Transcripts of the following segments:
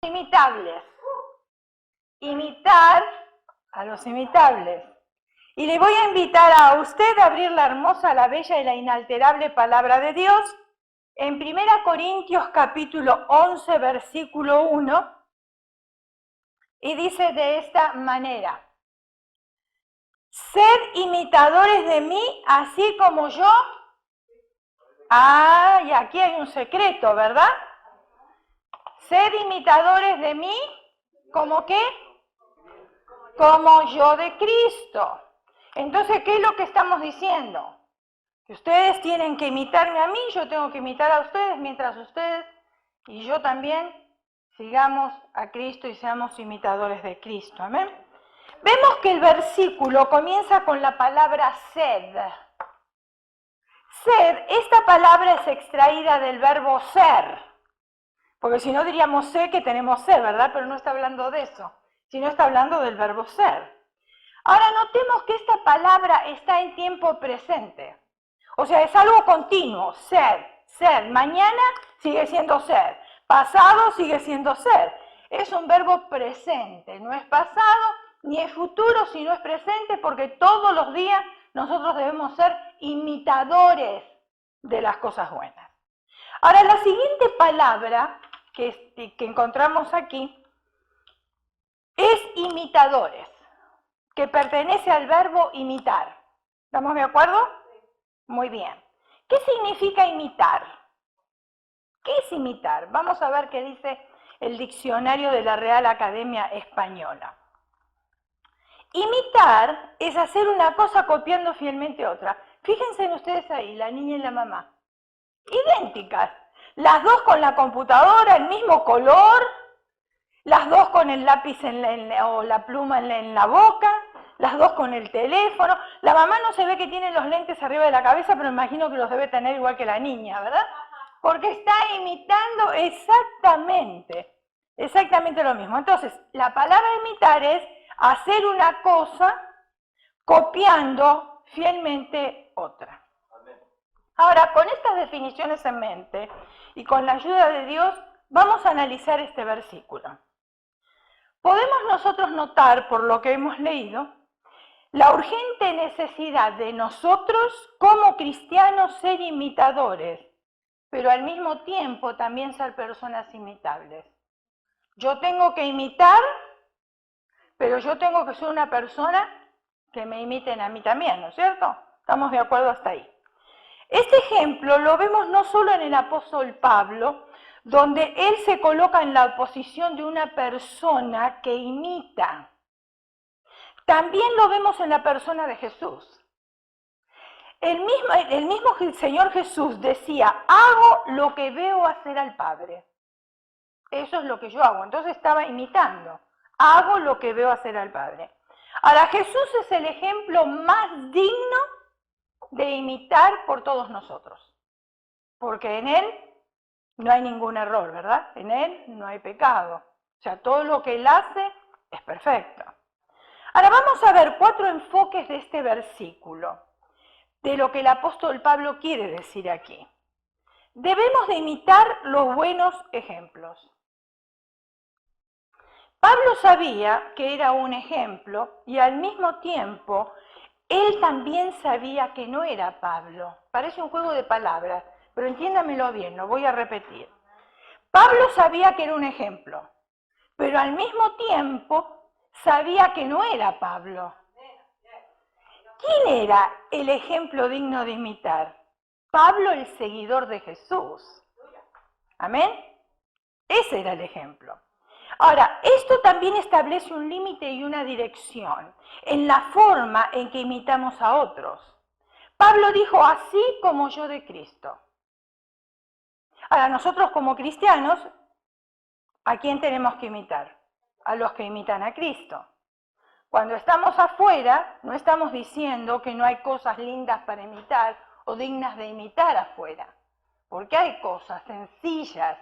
Imitables. Imitar a los imitables. Y le voy a invitar a usted a abrir la hermosa, la bella y la inalterable palabra de Dios en 1 Corintios capítulo 11, versículo 1, y dice de esta manera: sed imitadores de mí, así como yo. Ah, y aquí hay un secreto, ¿verdad? Sed imitadores de mí, ¿como qué? Como yo de Cristo. Entonces, ¿qué es lo que estamos diciendo? Que ustedes tienen que imitarme a mí, yo tengo que imitar a ustedes, mientras ustedes y yo también sigamos a Cristo y seamos imitadores de Cristo. Amén. Vemos que el versículo comienza con la palabra sed. Sed, esta palabra es extraída del verbo ser, porque si no diríamos sé que tenemos sed, ¿verdad? Pero no está hablando de eso, sino está hablando del verbo ser. Ahora notemos que esta palabra está en tiempo presente. O sea, es algo continuo, ser, ser. Mañana sigue siendo ser, pasado sigue siendo ser. Es un verbo presente, no es pasado ni es futuro, sino es presente, porque todos los días nosotros debemos ser imitadores de las cosas buenas. Ahora, la siguiente palabra que encontramos aquí es imitadores, que pertenece al verbo imitar. ¿Estamos de acuerdo? Muy bien. ¿Qué significa imitar? ¿Qué es imitar? Vamos a ver qué dice el diccionario de la Real Academia Española. Imitar es hacer una cosa copiando fielmente otra. Fíjense en ustedes ahí, la niña y la mamá. Idénticas. Las dos con la computadora, el mismo color, las dos con el lápiz o la pluma en la boca, las dos con el teléfono. La mamá no se ve que tiene los lentes arriba de la cabeza, pero imagino que los debe tener igual que la niña, ¿verdad? Porque está imitando exactamente lo mismo. Entonces, la palabra imitar es hacer una cosa copiando fielmente otra. Ahora, con estas definiciones en mente y con la ayuda de Dios, vamos a analizar este versículo. Podemos nosotros notar, por lo que hemos leído, la urgente necesidad de nosotros como cristianos ser imitadores, pero al mismo tiempo también ser personas imitables. Yo tengo que imitar, pero yo tengo que ser una persona que me imiten a mí también, ¿no es cierto? ¿Estamos de acuerdo hasta ahí? Este ejemplo lo vemos no solo en el apóstol Pablo, donde él se coloca en la posición de una persona que imita. También lo vemos en la persona de Jesús. El mismo Señor Jesús decía: hago lo que veo hacer al Padre. Eso es lo que yo hago. Entonces estaba imitando. Hago lo que veo hacer al Padre. Ahora, Jesús es el ejemplo más digno de imitar por todos nosotros. Porque en Él no hay ningún error, ¿verdad? En Él no hay pecado. O sea, todo lo que Él hace es perfecto. Ahora vamos a ver 4 enfoques de este versículo, de lo que el apóstol Pablo quiere decir aquí. Debemos de imitar los buenos ejemplos. Pablo sabía que era un ejemplo y al mismo tiempo él también sabía que no era Pablo. Parece un juego de palabras, pero entiéndamelo bien, lo voy a repetir. Pablo sabía que era un ejemplo, pero al mismo tiempo sabía que no era Pablo. ¿Quién era el ejemplo digno de imitar? Pablo, el seguidor de Jesús. ¿Amén? Ese era el ejemplo. Ahora, esto también establece un límite y una dirección en la forma en que imitamos a otros. Pablo dijo: así como yo de Cristo. Ahora, nosotros como cristianos, ¿a quién tenemos que imitar? A los que imitan a Cristo. Cuando estamos afuera, no estamos diciendo que no hay cosas lindas para imitar o dignas de imitar afuera, porque hay cosas sencillas,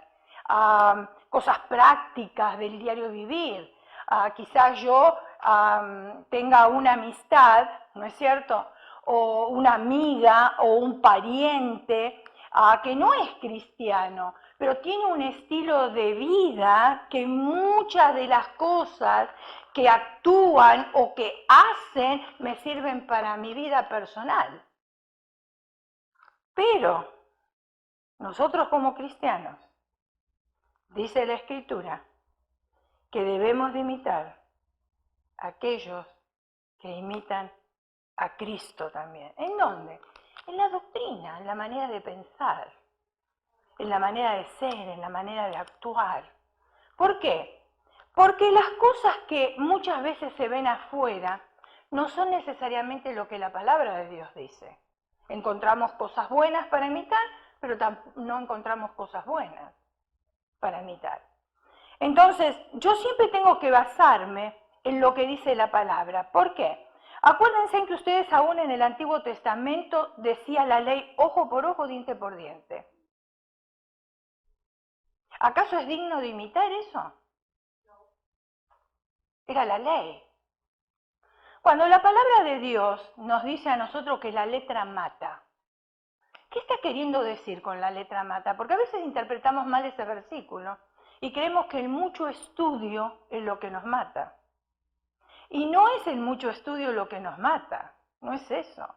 cosas prácticas del diario vivir. Quizás yo tenga una amistad, ¿no es cierto?, o una amiga o un pariente que no es cristiano, pero tiene un estilo de vida que muchas de las cosas que actúan o que hacen me sirven para mi vida personal. Pero nosotros como cristianos, dice la Escritura, que debemos de imitar a aquellos que imitan a Cristo también. ¿En dónde? En la doctrina, en la manera de pensar, en la manera de ser, en la manera de actuar. ¿Por qué? Porque las cosas que muchas veces se ven afuera no son necesariamente lo que la palabra de Dios dice. Encontramos cosas buenas para imitar, pero no encontramos cosas buenas para imitar. Entonces, yo siempre tengo que basarme en lo que dice la palabra. ¿Por qué? Acuérdense que ustedes aún en el Antiguo Testamento decía la ley ojo por ojo, diente por diente. ¿Acaso es digno de imitar eso? Era la ley. Cuando la palabra de Dios nos dice a nosotros que la letra mata, ¿qué está queriendo decir con la letra mata? Porque a veces interpretamos mal ese versículo y creemos que el mucho estudio es lo que nos mata. Y no es el mucho estudio lo que nos mata, no es eso.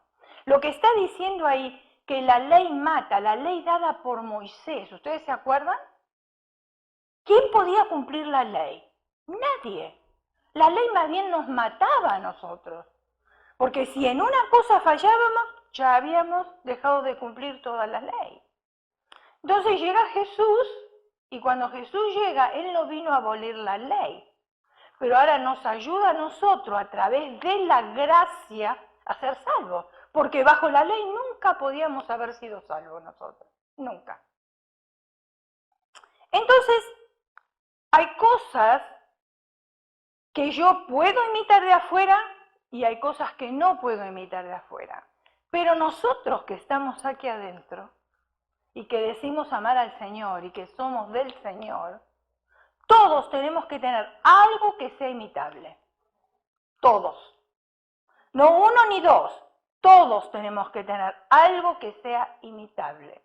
Lo que está diciendo ahí, que la ley mata, la ley dada por Moisés, ¿ustedes se acuerdan? ¿Quién podía cumplir la ley? Nadie. La ley más bien nos mataba a nosotros. Porque si en una cosa fallábamos, ya habíamos dejado de cumplir toda la ley. Entonces llega Jesús, y cuando Jesús llega, Él no vino a abolir la ley. Pero ahora nos ayuda a nosotros, a través de la gracia, a ser salvos. Porque bajo la ley nunca podíamos haber sido salvos nosotros. Nunca. Entonces, hay cosas que yo puedo imitar de afuera y hay cosas que no puedo imitar de afuera. Pero nosotros que estamos aquí adentro y que decimos amar al Señor y que somos del Señor, todos tenemos que tener algo que sea imitable. Todos. No uno ni dos. Todos tenemos que tener algo que sea imitable.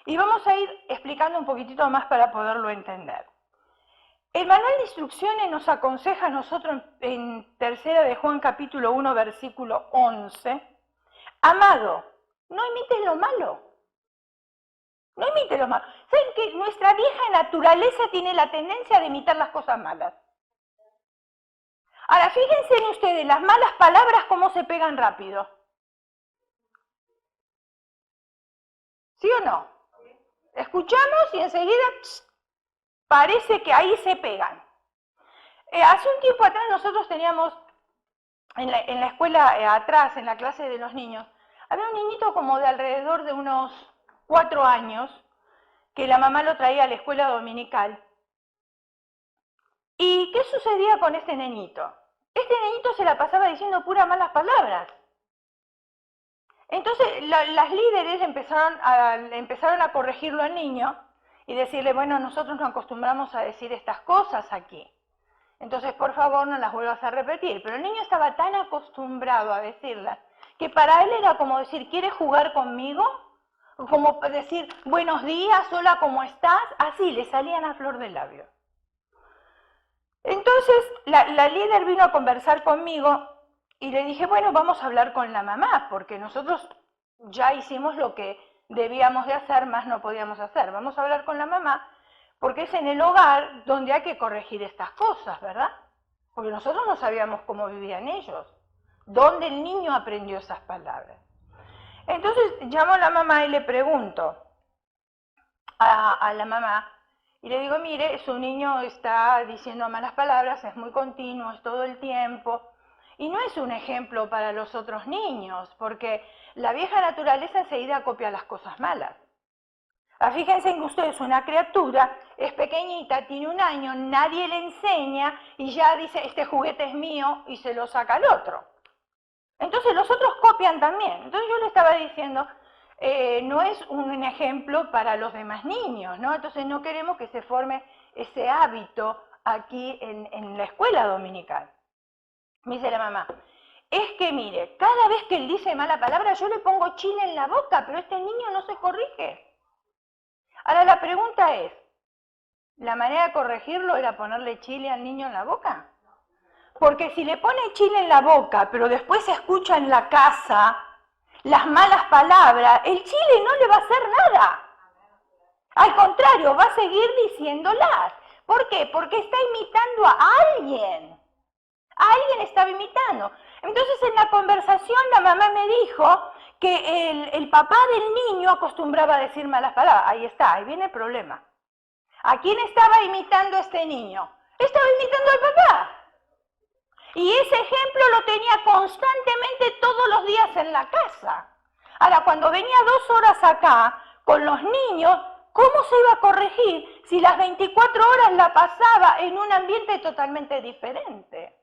Y vamos a ir explicando un poquitito más para poderlo entender. El manual de instrucciones nos aconseja a nosotros en 3 de Juan capítulo 1 versículo 11, amado, no imites lo malo. No imites lo malo. ¿Saben que nuestra vieja naturaleza tiene la tendencia de imitar las cosas malas? Ahora, fíjense en ustedes, las malas palabras cómo se pegan rápido. ¿Sí o no? Escuchamos y enseguida parece que ahí se pegan. Hace un tiempo atrás nosotros teníamos en la escuela atrás, en la clase de los niños, había un niñito como de alrededor de unos 4 años, que la mamá lo traía a la escuela dominical. ¿Y qué sucedía con este nenito? Este nenito se la pasaba diciendo puras malas palabras. Entonces las líderes empezaron a corregirlo al niño y decirle, bueno, nosotros nos acostumbramos a decir estas cosas aquí. Entonces, por favor, no las vuelvas a repetir. Pero el niño estaba tan acostumbrado a decirlas que para él era como decir, ¿quieres jugar conmigo? Como decir, buenos días, hola, ¿cómo estás? Así, le salían a flor de labio. Entonces, la líder vino a conversar conmigo y le dije, bueno, vamos a hablar con la mamá, porque nosotros ya hicimos lo que debíamos de hacer, más no podíamos hacer. Vamos a hablar con la mamá, porque es en el hogar donde hay que corregir estas cosas, ¿verdad? Porque nosotros no sabíamos cómo vivían ellos, dónde el niño aprendió esas palabras. Entonces llamo a la mamá y le pregunto a la mamá, y le digo, mire, su niño está diciendo malas palabras, es muy continuo, es todo el tiempo, y no es un ejemplo para los otros niños, porque la vieja naturaleza enseguida copia las cosas malas. Fíjense en que usted es una criatura, es pequeñita, tiene 1 año, nadie le enseña y ya dice, este juguete es mío y se lo saca al otro. Entonces los otros copian también. Entonces yo le estaba diciendo, no es un ejemplo para los demás niños, ¿no? Entonces no queremos que se forme ese hábito aquí en la escuela dominical. Me dice la mamá, es que mire, cada vez que él dice mala palabra yo le pongo chile en la boca, pero este niño no se corrige. Ahora la pregunta es, la manera de corregirlo era ponerle chile al niño en la boca. Porque si le pone chile en la boca, pero después se escucha en la casa las malas palabras, el chile no le va a hacer nada. Al contrario, va a seguir diciéndolas. ¿Por qué? Porque está imitando a alguien. A alguien estaba imitando. Entonces en la conversación la mamá me dijo que el papá del niño acostumbraba a decir malas palabras. Ahí está, ahí viene el problema. ¿A quién estaba imitando este niño? Estaba imitando al papá. Y ese ejemplo lo tenía constantemente todos los días en la casa. Ahora, cuando venía 2 horas acá con los niños, ¿cómo se iba a corregir si las 24 horas la pasaba en un ambiente totalmente diferente?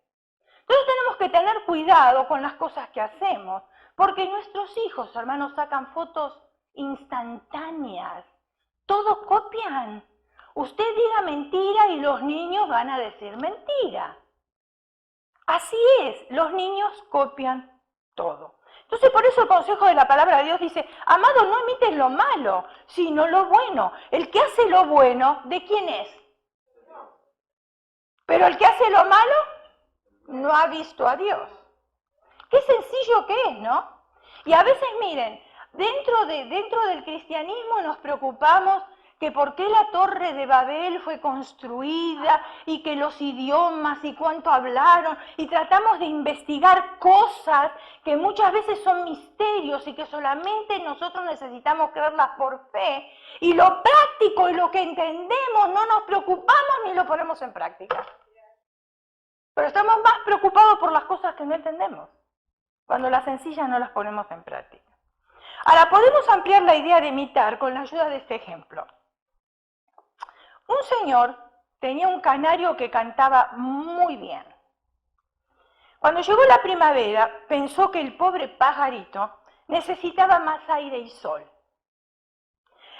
Entonces tenemos que tener cuidado con las cosas que hacemos, porque nuestros hijos, hermanos, sacan fotos instantáneas. Todo copian. Usted diga mentira y los niños van a decir mentira. Así es, los niños copian todo. Entonces por eso el consejo de la palabra de Dios dice, amado, no imites lo malo, sino lo bueno. El que hace lo bueno, ¿de quién es? Pero el que hace lo malo, no ha visto a Dios. Qué sencillo que es, ¿no? Y a veces, miren, dentro del cristianismo nos preocupamos que por qué la torre de Babel fue construida y que los idiomas y cuánto hablaron y tratamos de investigar cosas que muchas veces son misterios y que solamente nosotros necesitamos creerlas por fe y lo práctico y lo que entendemos no nos preocupamos ni lo ponemos en práctica. Pero estamos más preocupados por las cosas que no entendemos, cuando las sencillas no las ponemos en práctica. Ahora, podemos ampliar la idea de imitar con la ayuda de este ejemplo. Un señor tenía un canario que cantaba muy bien. Cuando llegó la primavera, pensó que el pobre pajarito necesitaba más aire y sol.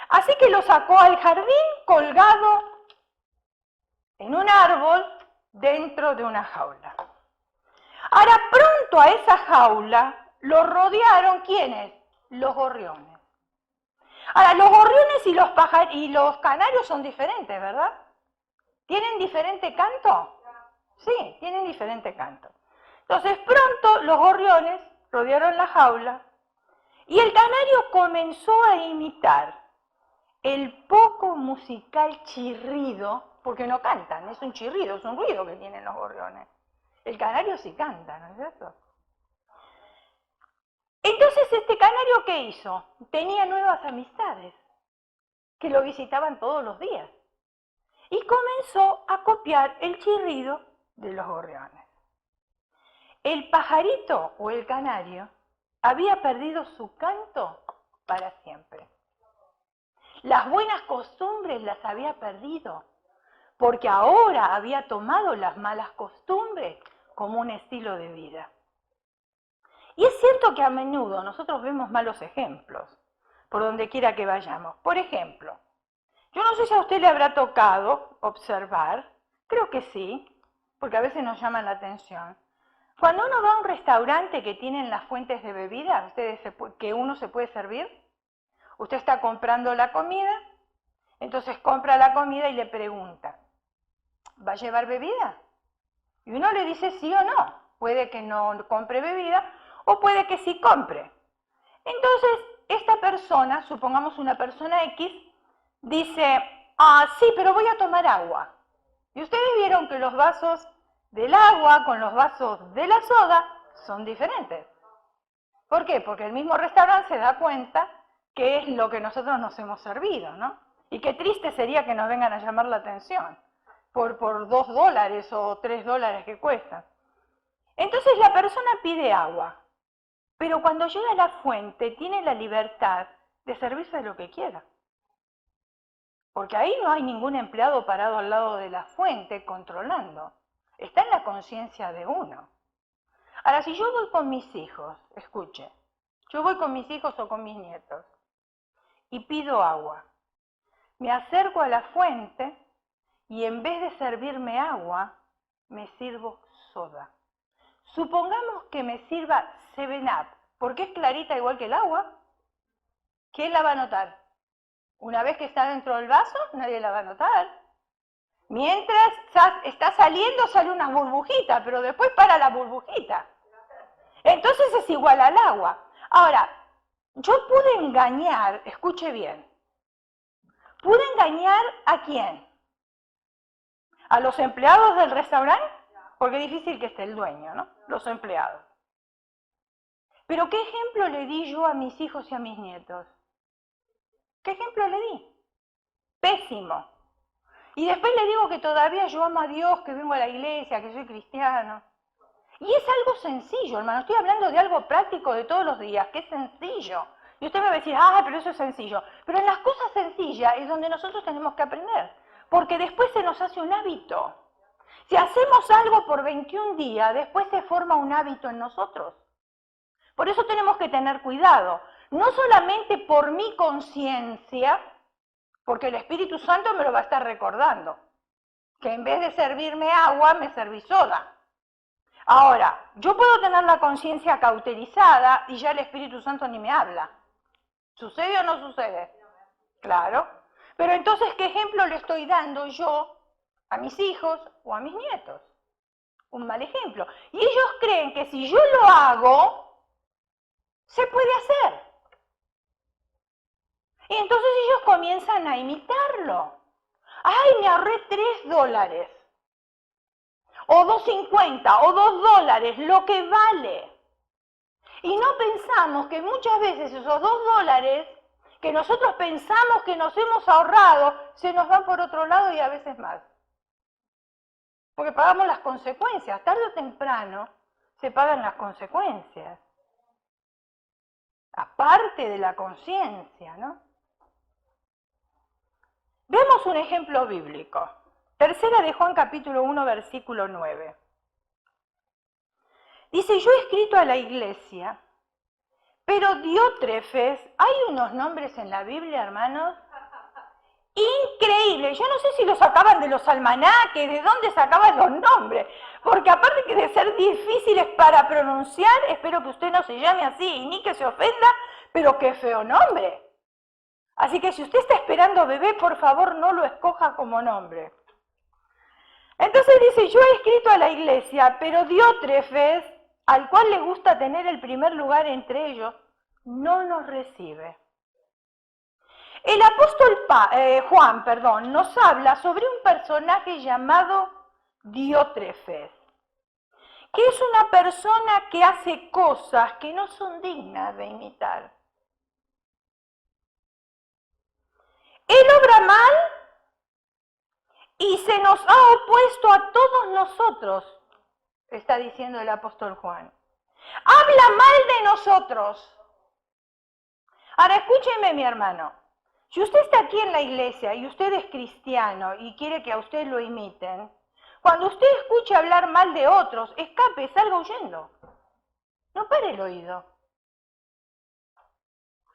Así que lo sacó al jardín colgado en un árbol dentro de una jaula. Ahora, pronto a esa jaula lo rodearon, ¿quiénes? Los gorriones. Ahora, los gorriones y los canarios son diferentes, ¿verdad? ¿Tienen diferente canto? Sí, tienen diferente canto. Entonces, pronto los gorriones rodearon la jaula y el canario comenzó a imitar el poco musical chirrido, porque no cantan, es un chirrido, es un ruido que tienen los gorriones. El canario sí canta, ¿no es cierto? Entonces, este canario, ¿qué hizo? Tenía nuevas amistades que lo visitaban todos los días y comenzó a copiar el chirrido de los gorriones. El pajarito o el canario había perdido su canto para siempre. Las buenas costumbres las había perdido, porque ahora había tomado las malas costumbres como un estilo de vida. Y es cierto que a menudo nosotros vemos malos ejemplos por donde quiera que vayamos. Por ejemplo, yo no sé si a usted le habrá tocado observar, creo que sí, porque a veces nos llaman la atención. Cuando uno va a un restaurante que tienen las fuentes de bebida, que uno se puede servir, usted está comprando la comida, entonces compra la comida y le pregunta, ¿va a llevar bebida? Y uno le dice sí o no, puede que no compre bebida o puede que sí compre. Entonces, esta persona, supongamos una persona X, dice, sí, pero voy a tomar agua. Y ustedes vieron que los vasos del agua con los vasos de la soda son diferentes. ¿Por qué? Porque el mismo restaurante se da cuenta que es lo que nosotros nos hemos servido, ¿no? Y qué triste sería que nos vengan a llamar la atención por $2 o $3 que cuestan. Entonces la persona pide agua, pero cuando llega a la fuente tiene la libertad de servirse de lo que quiera. Porque ahí no hay ningún empleado parado al lado de la fuente controlando. Está en la conciencia de uno. Ahora, si yo voy con mis hijos, escuche, yo voy con mis hijos o con mis nietos y pido agua, me acerco a la fuente y en vez de servirme agua, me sirvo soda. Supongamos que me sirva 7-Up, porque es clarita igual que el agua. ¿Quién la va a notar? Una vez que está dentro del vaso, nadie la va a notar. Mientras está saliendo, sale una burbujita, pero después para la burbujita. Entonces es igual al agua. Ahora, yo pude engañar, escuche bien, ¿pude engañar a quién? ¿A los empleados del restaurante? Porque es difícil que esté el dueño, ¿no? Los empleados. Pero ¿qué ejemplo le di yo a mis hijos y a mis nietos? ¿Qué ejemplo le di? Pésimo. Y después le digo que todavía yo amo a Dios, que vengo a la iglesia, que soy cristiano. Y es algo sencillo, hermano. Estoy hablando de algo práctico de todos los días, que es sencillo. Y usted me va a decir, pero eso es sencillo. Pero en las cosas sencillas es donde nosotros tenemos que aprender. Porque después se nos hace un hábito. Si hacemos algo por 21 días, después se forma un hábito en nosotros. Por eso tenemos que tener cuidado. No solamente por mi conciencia, porque el Espíritu Santo me lo va a estar recordando. Que en vez de servirme agua, me serví soda. Ahora, yo puedo tener la conciencia cauterizada y ya el Espíritu Santo ni me habla. ¿Sucede o no sucede? Claro. Pero entonces, ¿qué ejemplo le estoy dando yo a mis hijos o a mis nietos? Un mal ejemplo. Y ellos creen que si yo lo hago, se puede hacer. Y entonces ellos comienzan a imitarlo. ¡Ay, me ahorré $3! O $2.50, o $2, lo que vale. Y no pensamos que muchas veces esos $2 que nosotros pensamos que nos hemos ahorrado, se nos van por otro lado y a veces más. Porque pagamos las consecuencias. Tarde o temprano se pagan las consecuencias. Aparte de la conciencia, ¿no? Vemos un ejemplo bíblico. Tercera de Juan capítulo 1, versículo 9. Dice, yo he escrito a la iglesia, pero Diótrefes, hay unos nombres en la Biblia, hermanos, increíbles. Yo no sé si los sacaban de los almanaques, de dónde sacaban los nombres, porque aparte que de ser difíciles para pronunciar, espero que usted no se llame así y ni que se ofenda, pero qué feo nombre. Así que si usted está esperando bebé, por favor no lo escoja como nombre. Entonces dice, yo he escrito a la iglesia, pero Diótrefes, al cual le gusta tener el primer lugar entre ellos, no nos recibe. El apóstol Juan nos habla sobre un personaje llamado Diótrefes, que es una persona que hace cosas que no son dignas de imitar. Él obra mal y se nos ha opuesto a todos nosotros, está diciendo el apóstol Juan. Habla mal de nosotros. Ahora escúcheme, mi hermano. Si usted está aquí en la iglesia y usted es cristiano y quiere que a usted lo imiten, cuando usted escuche hablar mal de otros, escape, salga huyendo. No pare el oído.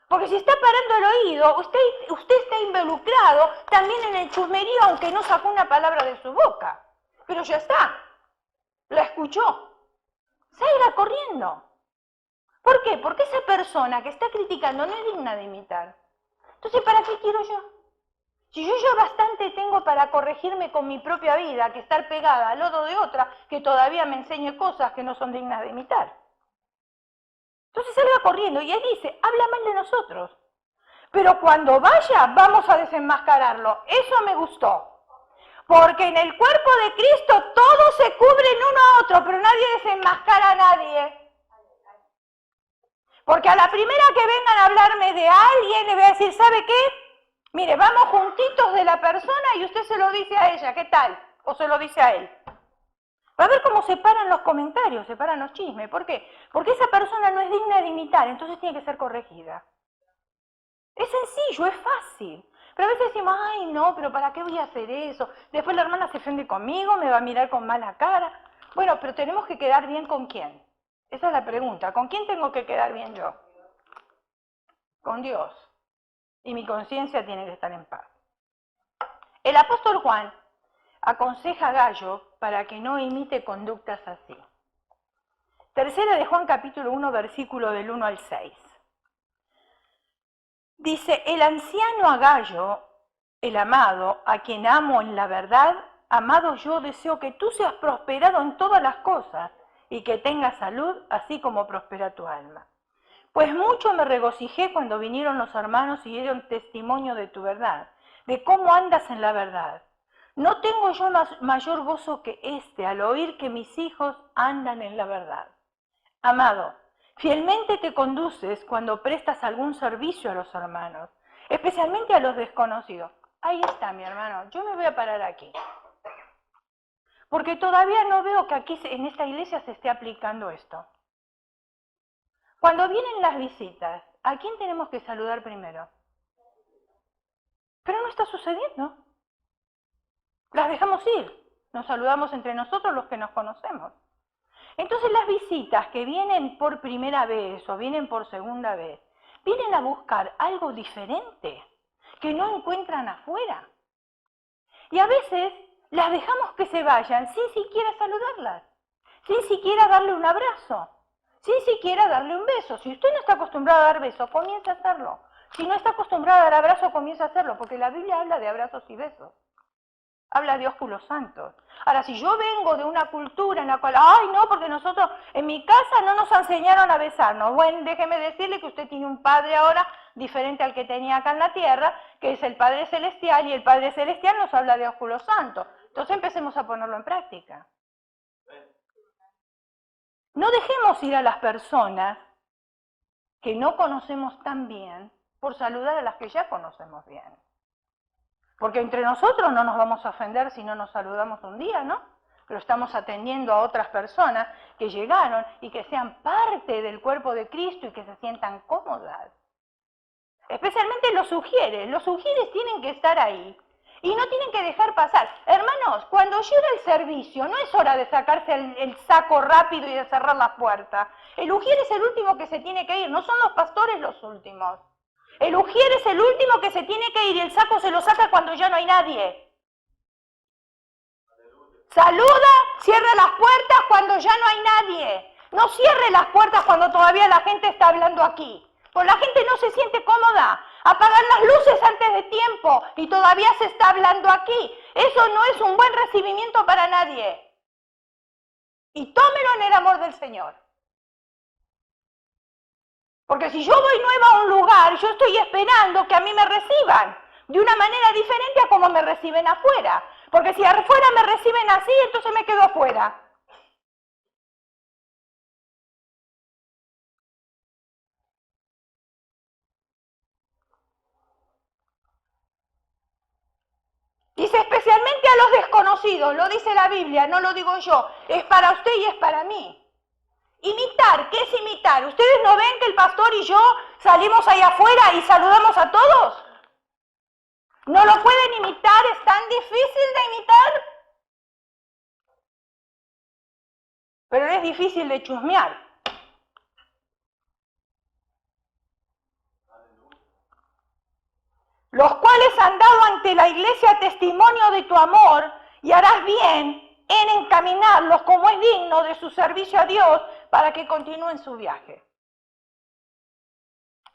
Porque si está parando el oído, usted está involucrado también en el chusmerío, aunque no sacó una palabra de su boca. Pero ya está. La escuchó. Salga corriendo. ¿Por qué? Porque esa persona que está criticando no es digna de imitar. Entonces, ¿para qué quiero yo? Si yo ya bastante tengo para corregirme con mi propia vida, que estar pegada al lodo de otra que todavía me enseñe cosas que no son dignas de imitar. Entonces salga corriendo y él dice, habla mal de nosotros. Pero cuando vaya, vamos a desenmascararlo. Eso me gustó. Porque en el cuerpo de Cristo todos se cubren uno a otro, pero nadie desenmascara a nadie. Porque a la primera que vengan a hablarme de alguien, le voy a decir, ¿sabe qué? Mire, vamos juntitos de la persona y usted se lo dice a ella, ¿qué tal? O se lo dice a él. Va a ver cómo se paran los comentarios, se paran los chismes. ¿Por qué? Porque esa persona no es digna de imitar, entonces tiene que ser corregida. Es sencillo, es fácil. Pero a veces decimos, ay no, pero ¿para qué voy a hacer eso? Después la hermana se ofende conmigo, me va a mirar con mala cara. Bueno, pero tenemos que quedar bien ¿con quién? Esa es la pregunta. ¿Con quién tengo que quedar bien yo? Con Dios. Y mi conciencia tiene que estar en paz. El apóstol Juan aconseja a Gallo para que no imite conductas así. Tercera de Juan capítulo 1, versículo del 1 al 6. Dice, el anciano Gallo, el amado, a quien amo en la verdad, amado, yo deseo que tú seas prosperado en todas las cosas y que tengas salud, así como prospera tu alma. Pues mucho me regocijé cuando vinieron los hermanos y dieron testimonio de tu verdad, de cómo andas en la verdad. No tengo yo mayor gozo que este al oír que mis hijos andan en la verdad. Amado, fielmente te conduces cuando prestas algún servicio a los hermanos, especialmente a los desconocidos. Ahí está, mi hermano, yo me voy a parar aquí. Porque todavía no veo que aquí en esta iglesia se esté aplicando esto. Cuando vienen las visitas, ¿a quién tenemos que saludar primero? Pero no está sucediendo. Las dejamos ir. Nos saludamos entre nosotros los que nos conocemos. Entonces las visitas que vienen por primera vez o vienen por segunda vez, vienen a buscar algo diferente que no encuentran afuera. Y a veces las dejamos que se vayan sin siquiera saludarlas, sin siquiera darle un abrazo, sin siquiera darle un beso. Si usted no está acostumbrado a dar besos, comience a hacerlo. Si no está acostumbrado a dar abrazo, comience a hacerlo, porque la Biblia habla de abrazos y besos. Habla de ósculos santos. Ahora, si yo vengo de una cultura en la cual, ay, no, porque nosotros en mi casa no nos enseñaron a besarnos. Bueno, déjeme decirle que usted tiene un padre ahora diferente al que tenía acá en la tierra, que es el Padre Celestial, y el Padre Celestial nos habla de ósculos santos. Entonces empecemos a ponerlo en práctica. No dejemos ir a las personas que no conocemos tan bien por saludar a las que ya conocemos bien. Porque entre nosotros no nos vamos a ofender si no nos saludamos un día, ¿no? Pero estamos atendiendo a otras personas que llegaron y que sean parte del cuerpo de Cristo y que se sientan cómodas. Especialmente los sugieres tienen que estar ahí y no tienen que dejar pasar. Hermanos, cuando llega el servicio, no es hora de sacarse el saco rápido y de cerrar la puerta. El ujier es el último que se tiene que ir, no son los pastores los últimos. El ujier es el último que se tiene que ir y el saco se lo saca cuando ya no hay nadie. Saluda, cierra las puertas cuando ya no hay nadie. No cierre las puertas cuando todavía la gente está hablando aquí. Pues la gente no se siente cómoda. Apagar las luces antes de tiempo y todavía se está hablando aquí. Eso no es un buen recibimiento para nadie. Y tómelo en el amor del Señor. Porque si yo voy nueva a un lugar, yo estoy esperando que a mí me reciban de una manera diferente a como me reciben afuera. Porque si afuera me reciben así, entonces me quedo afuera. Dice especialmente a los desconocidos, lo dice la Biblia, no lo digo yo, es para usted y es para mí. Imitar, ¿qué es imitar? ¿Ustedes no ven que el pastor y yo salimos ahí afuera y saludamos a todos? ¿No lo pueden imitar? ¿Es tan difícil de imitar? Pero es difícil de chusmear. Los cuales han dado ante la iglesia testimonio de tu amor, y harás bien en encaminarlos como es digno de su servicio a Dios para que continúen su viaje.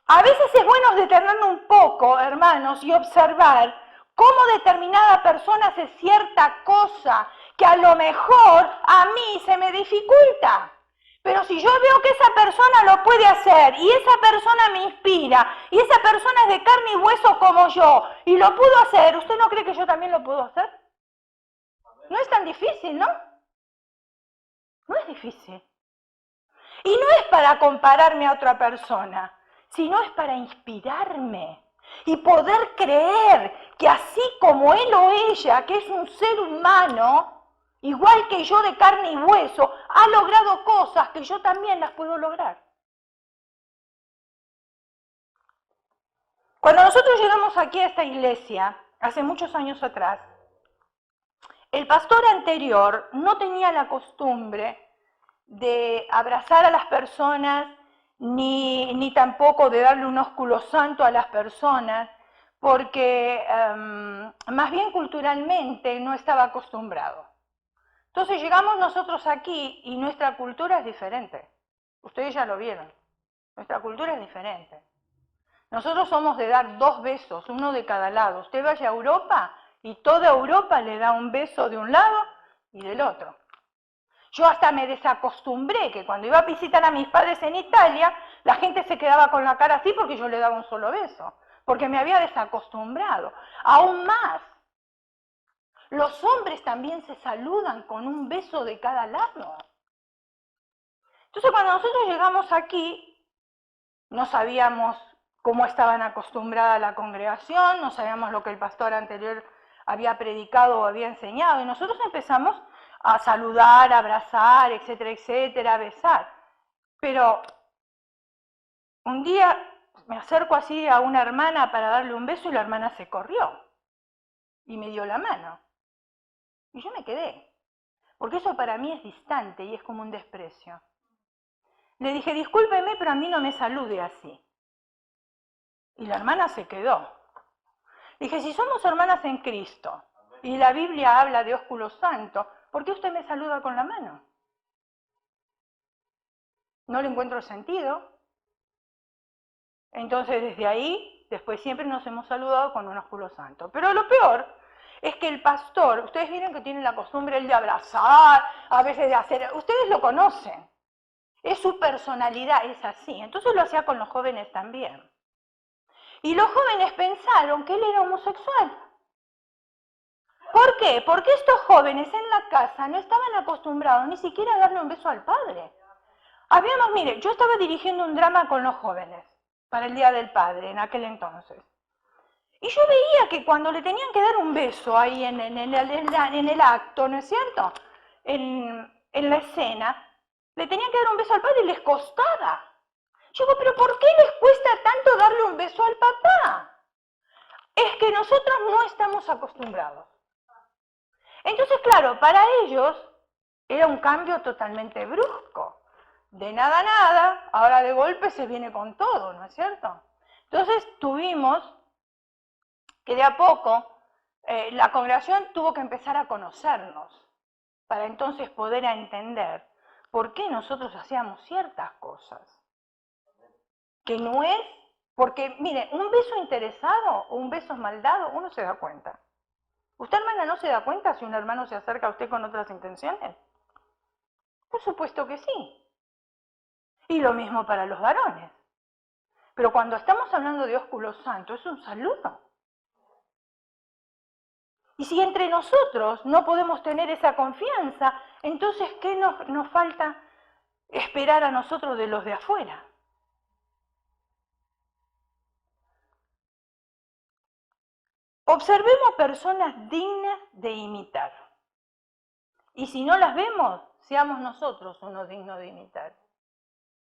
A veces es bueno detenernos un poco, hermanos, y observar cómo determinada persona hace cierta cosa que a lo mejor a mí se me dificulta. Pero si yo veo que esa persona lo puede hacer y esa persona me inspira y esa persona es de carne y hueso como yo y lo pudo hacer, ¿usted no cree que yo también lo puedo hacer? No es tan difícil, ¿no? No es difícil. Y no es para compararme a otra persona, sino es para inspirarme y poder creer que así como él o ella, que es un ser humano, igual que yo de carne y hueso, ha logrado cosas que yo también las puedo lograr. Cuando nosotros llegamos aquí a esta iglesia, hace muchos años atrás, el pastor anterior no tenía la costumbre de abrazar a las personas, ni tampoco de darle un ósculo santo a las personas, porque más bien culturalmente no estaba acostumbrado. Entonces llegamos nosotros aquí y nuestra cultura es diferente. Ustedes ya lo vieron. Nuestra cultura es diferente. Nosotros somos de dar 2 besos, uno de cada lado. Usted vaya a Europa Y toda Europa le da un beso de un lado y del otro. Yo hasta me desacostumbré que cuando iba a visitar a mis padres en Italia, la gente se quedaba con la cara así porque yo le daba un solo beso, porque me había desacostumbrado. Aún más, los hombres también se saludan con un beso de cada lado. Entonces cuando nosotros llegamos aquí, no sabíamos cómo estaban acostumbrada la congregación, no sabíamos lo que el pastor anterior había predicado o había enseñado, y nosotros empezamos a saludar, a abrazar, etcétera, etcétera, a besar. Pero un día me acerco así a una hermana para darle un beso y la hermana se corrió y me dio la mano. Y yo me quedé, porque eso para mí es distante y es como un desprecio. Le dije, discúlpeme, pero a mí no me salude así. Y la hermana se quedó. Dije, si somos hermanas en Cristo y la Biblia habla de ósculo santo, ¿por qué usted me saluda con la mano? No le encuentro sentido. Entonces desde ahí, después siempre nos hemos saludado con un ósculo santo. Pero lo peor es que el pastor, ustedes miren que tiene la costumbre él de abrazar, a veces de hacer, ustedes lo conocen, es su personalidad, es así. Entonces lo hacía con los jóvenes también. Y los jóvenes pensaron que él era homosexual. ¿Por qué? Porque estos jóvenes en la casa no estaban acostumbrados ni siquiera a darle un beso al padre. Mire, yo estaba dirigiendo un drama con los jóvenes para el Día del Padre en aquel entonces. Y yo veía que cuando le tenían que dar un beso ahí en el acto, ¿no es cierto? En la escena, le tenían que dar un beso al padre y les costaba. Yo digo, pero ¿por qué les cuesta tanto darle un beso al papá? Es que nosotros no estamos acostumbrados. Entonces, claro, para ellos era un cambio totalmente brusco. De nada a nada, ahora de golpe se viene con todo, ¿no es cierto? Entonces tuvimos que de a poco la congregación tuvo que empezar a conocernos para entonces poder entender por qué nosotros hacíamos ciertas cosas. Que no es, porque mire, un beso interesado o un beso mal dado, uno se da cuenta. ¿Usted, hermana, no se da cuenta si un hermano se acerca a usted con otras intenciones? Por supuesto que sí. Y lo mismo para los varones. Pero cuando estamos hablando de ósculo santo, es un saludo. Y si entre nosotros no podemos tener esa confianza, entonces, ¿qué nos falta esperar a nosotros de los de afuera? Observemos personas dignas de imitar. Y si no las vemos, seamos nosotros unos dignos de imitar.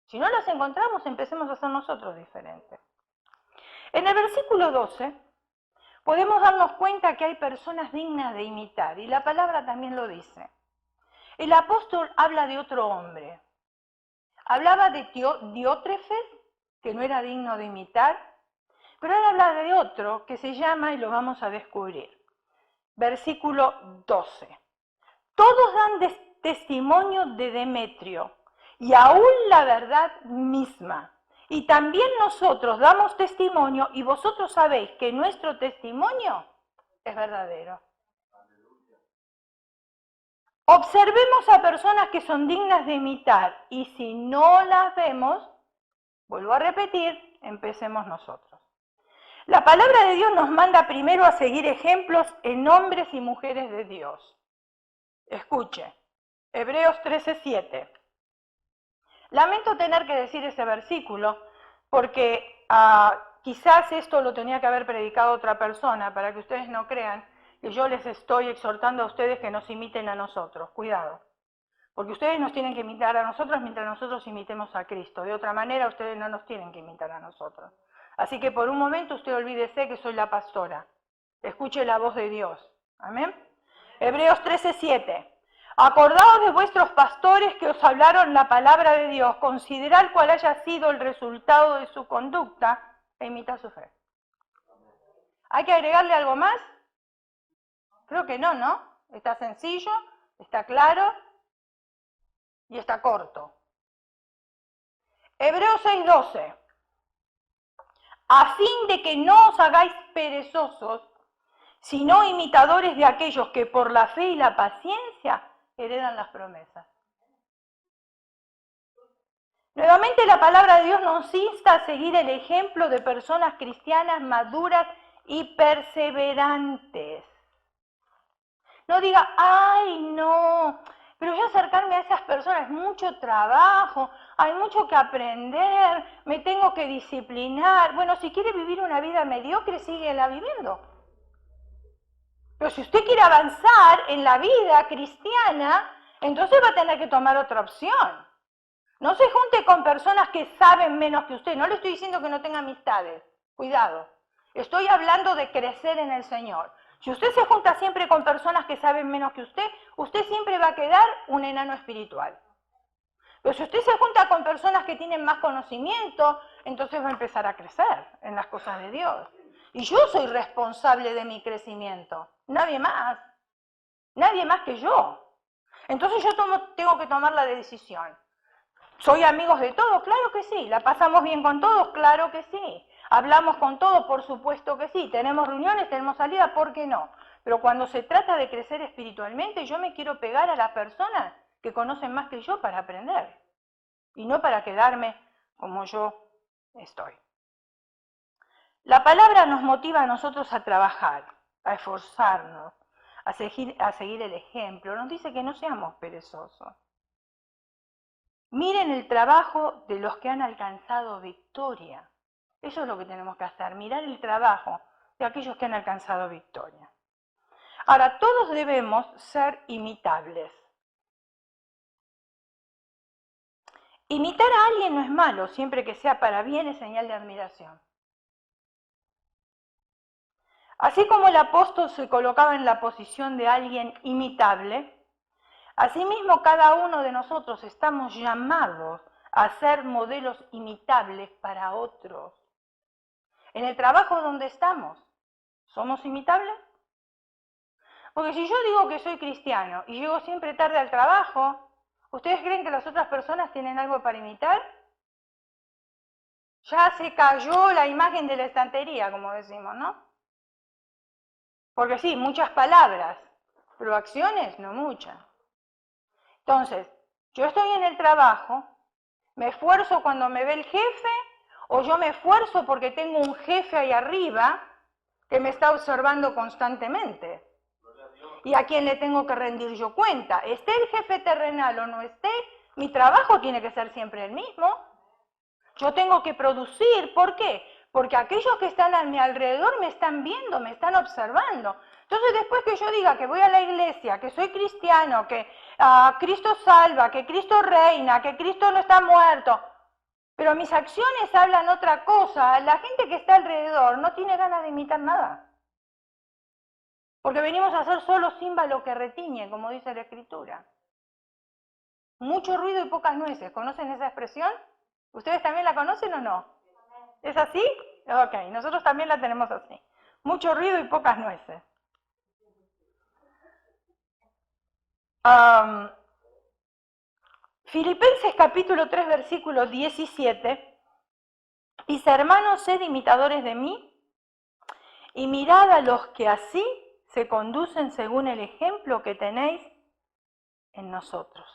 Si no las encontramos, empecemos a ser nosotros diferentes. En el versículo 12 podemos darnos cuenta que hay personas dignas de imitar, y la palabra también lo dice. El apóstol habla de otro hombre. Hablaba de Diótrefes, que no era digno de imitar, pero ahora habla de otro que se llama, y lo vamos a descubrir. Versículo 12. Todos dan testimonio de Demetrio, y aún la verdad misma. Y también nosotros damos testimonio, y vosotros sabéis que nuestro testimonio es verdadero. Observemos a personas que son dignas de imitar, y si no las vemos, vuelvo a repetir, empecemos nosotros. La palabra de Dios nos manda primero a seguir ejemplos en hombres y mujeres de Dios. Escuche, Hebreos 13:7. Lamento tener que decir ese versículo porque quizás esto lo tenía que haber predicado otra persona para que ustedes no crean que yo les estoy exhortando a ustedes que nos imiten a nosotros. Cuidado, porque ustedes nos tienen que imitar a nosotros mientras nosotros imitemos a Cristo. De otra manera, ustedes no nos tienen que imitar a nosotros. Así que por un momento usted olvídese que soy la pastora. Escuche la voz de Dios. Amén. Hebreos 13:7. Acordaos de vuestros pastores que os hablaron la palabra de Dios, considerad cuál haya sido el resultado de su conducta e imitad su fe. ¿Hay que agregarle algo más? Creo que no, ¿no? Está sencillo, está claro y está corto. Hebreos 6:12. A fin de que no os hagáis perezosos, sino imitadores de aquellos que por la fe y la paciencia heredan las promesas. Nuevamente la palabra de Dios nos insta a seguir el ejemplo de personas cristianas maduras y perseverantes. No diga, ay no, pero yo acercarme a esas personas es mucho trabajo, hay mucho que aprender, me tengo que disciplinar. Bueno, si quiere vivir una vida mediocre, síguela viviendo. Pero si usted quiere avanzar en la vida cristiana, entonces va a tener que tomar otra opción. No se junte con personas que saben menos que usted. No le estoy diciendo que no tenga amistades. Cuidado. Estoy hablando de crecer en el Señor. Si usted se junta siempre con personas que saben menos que usted siempre va a quedar un enano espiritual. Pero si usted se junta con personas que tienen más conocimiento, entonces va a empezar a crecer en las cosas de Dios. Y yo soy responsable de mi crecimiento. Nadie más. Nadie más que yo. Entonces yo tengo que tomar la decisión. ¿Soy amigos de todos? Claro que sí. ¿La pasamos bien con todos? Claro que sí. ¿Hablamos con todos? Por supuesto que sí. ¿Tenemos reuniones? ¿Tenemos salida? ¿Por qué no? Pero cuando se trata de crecer espiritualmente, yo me quiero pegar a las personas que conocen más que yo para aprender. Y no para quedarme como yo estoy. La palabra nos motiva a nosotros a trabajar, a esforzarnos, a seguir el ejemplo. Nos dice que no seamos perezosos. Miren el trabajo de los que han alcanzado victoria. Eso es lo que tenemos que hacer, mirar el trabajo de aquellos que han alcanzado victoria. Ahora, todos debemos ser imitables. Imitar a alguien no es malo, siempre que sea para bien es señal de admiración. Así como el apóstol se colocaba en la posición de alguien imitable, asimismo cada uno de nosotros estamos llamados a ser modelos imitables para otros. En el trabajo donde estamos, ¿somos imitables? Porque si yo digo que soy cristiano y llego siempre tarde al trabajo, ¿ustedes creen que las otras personas tienen algo para imitar? Ya se cayó la imagen de la estantería, como decimos, ¿no? Porque sí, muchas palabras, pero acciones no muchas. Entonces, yo estoy en el trabajo, me esfuerzo cuando me ve el jefe, o yo me esfuerzo porque tengo un jefe ahí arriba que me está observando constantemente. Y a quien le tengo que rendir yo cuenta. Esté el jefe terrenal o no esté, mi trabajo tiene que ser siempre el mismo. Yo tengo que producir, ¿por qué? Porque aquellos que están a mi alrededor me están viendo, me están observando. Entonces después que yo diga que voy a la iglesia, que soy cristiano, que Cristo salva, que Cristo reina, que Cristo no está muerto, pero mis acciones hablan otra cosa, la gente que está alrededor no tiene ganas de imitar nada. Porque venimos a hacer solo címbalo que retiñe, como dice la Escritura. Mucho ruido y pocas nueces. ¿Conocen esa expresión? ¿Ustedes también la conocen o no? ¿Es así? Ok, nosotros también la tenemos así. Mucho ruido y pocas nueces. Filipenses capítulo 3, versículo 17, dice, hermanos, sed imitadores de mí y mirad a los que así se conducen según el ejemplo que tenéis en nosotros.